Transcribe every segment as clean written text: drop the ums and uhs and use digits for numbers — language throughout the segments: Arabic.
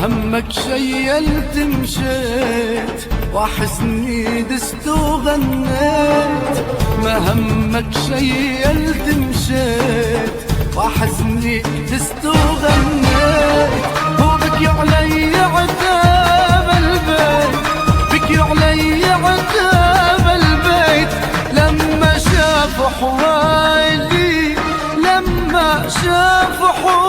همك شيلت مشيت وحسني دست وغنيت. ما همك شيلت مشيت وحسني دست وغنيت. وبكي علي عتاب البيت، بكي علي عتاب البيت لما شافوا حوالي، لما شافوا حوالي.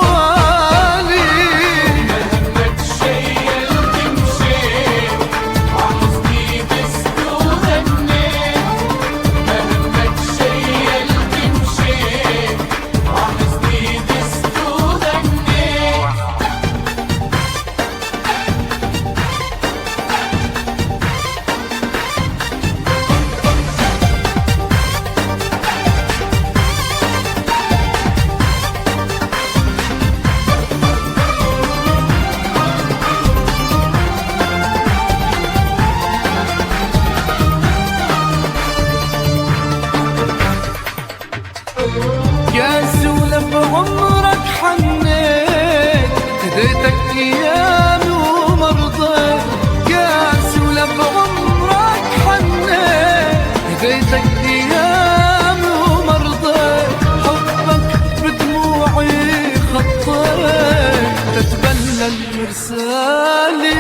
قاسي ولا بعمرك حنيت، هديتك ايامي وما رضيت. قاسي ولا بعمرك حنيت، هديتك ايامي وما رضيت. حبك بدموعي خطيت، تتبلى المرسالي.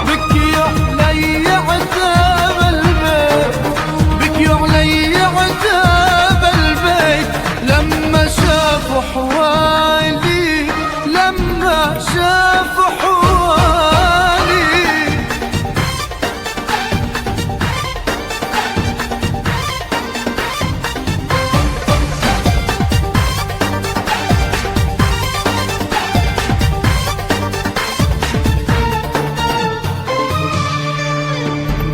بكي علي عتاب البيت، بكي علي عتاب البيت لما شافوا حوالي، لما شافوا حوالي.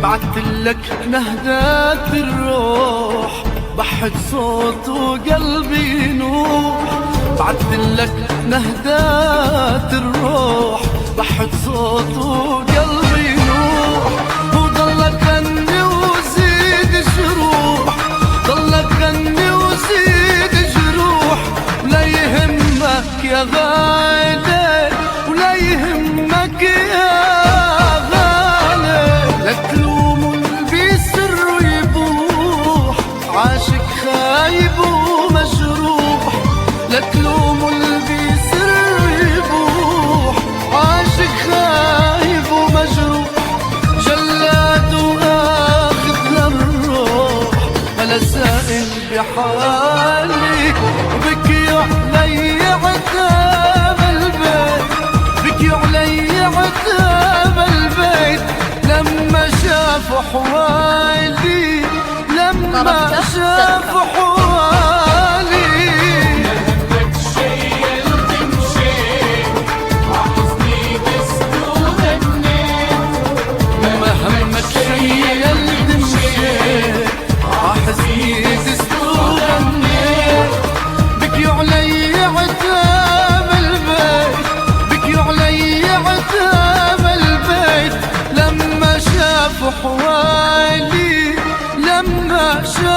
بعتلك نهدات الروح، بحت صوت وقلبي نوح. بعتلك نهدات الروح، بحت صوت وقلبي نوح. وضلك غني وزيد جروح، ضلك غني وزيد جروح. ولا يهمك يا غالي، ولا يهمك يا غالي. لا تلوموا اللي بيسر ويبوح، عاشق خايب ومجروح. لا تلوموا اللي بيسر ويبوح، عاشق خايب ومجروح. جلاد واخذ للروح، ولا سائل بحالي. بكي علي عتاب البيت، بكي علي عتاب البيت لما شافوا حوالي، لما شافوا حوالي. همك شيلت مشيت وحزني دست وغنيت. ما همك شيلت مشيت وحزني دست وغنيت. بكي علي عتاب البيت، بكي علي عتاب البيت لما شافوا حوالي، لما شافوا